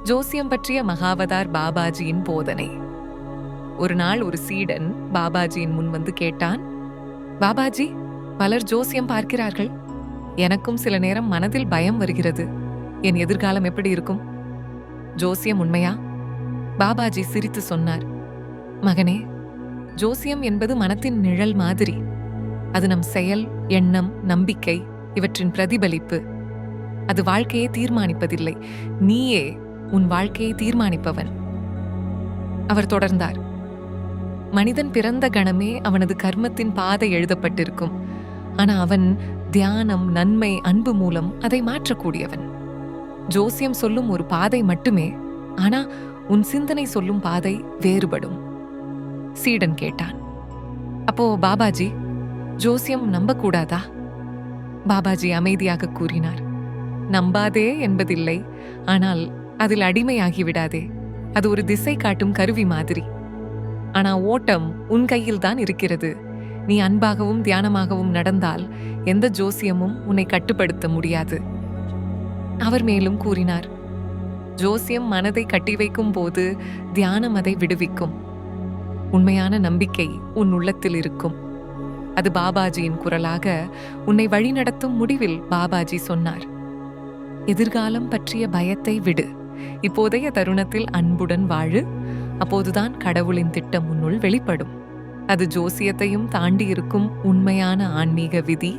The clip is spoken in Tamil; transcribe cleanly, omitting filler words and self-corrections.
ஜோசியம் பற்றிய மகாவதார் பாபாஜியின் போதனை. ஒரு நாள் ஒரு சீடன் பாபாஜியின் முன் வந்து கேட்டான், பாபாஜி, பலர் ஜோசியம் பார்க்கிறார்கள். எனக்கும் சில நேரம் மனதில் பயம் வருகிறது. என் எதிர்காலம் எப்படி இருக்கும்? ஜோசியம் உண்மையா? பாபாஜி சிரித்து சொன்னார், மகனே, ஜோசியம் என்பது மனத்தின் நிழல் மாதிரி. அது நம் செயல், எண்ணம், நம்பிக்கை இவற்றின் பிரதிபலிப்பு. அது வாழ்க்கையை தீர்மானிப்பதில்லை, நீயே உன் வாழ்க்கையை தீர்மானிப்பவன். அவர் தொடர்ந்தார், மனிதன் பிறந்த கணமே அவனது கர்மத்தின் பாதை எழுதப்பட்டிருக்கும். ஆனா அவன் தியானம், நன்மை, அன்பு மூலம் அதை மாற்றக்கூடியவன். ஜோசியம் சொல்லும் ஒரு பாதை மட்டுமே, ஆனா உன் சிந்தனை சொல்லும் பாதை வேறுபடும். சீடன் கேட்டான், அப்போ பாபாஜி, ஜோசியம் நம்பக்கூடாதா? பாபாஜி அமைதியாக கூறினார், நம்பாதே என்பதில்லை, ஆனால் அதில் அடிமையாகிவிடாதே. அது ஒரு திசை காட்டும் கருவி மாதிரி. ஆனா ஓட்டம் உன் கையில்தான் இருக்கிறது. நீ அன்பாகவும் தியானமாகவும் நடந்தால் எந்த ஜோசியமும் உன்னை கட்டுப்படுத்த முடியாது. அவர் மேலும் கூறினார், ஜோசியம் மனதை கட்டி வைக்கும் போது தியானம் அதை விடுவிக்கும். உண்மையான நம்பிக்கை உன் உள்ளத்தில் இருக்கும். அது பாபாஜியின் குரலாக உன்னை வழிநடத்தும். முடிவில் பாபாஜி சொன்னார், எதிர்காலம் பற்றிய பயத்தை விடு. இப்போதைய தருணத்தில் அன்புடன் வாழு. அப்போதுதான் கடவுளின் திட்டம் உன்னுள் வெளிப்படும். அது ஜோசியத்தையும் தாண்டி இருக்கும் உண்மையான ஆன்மீக விதி.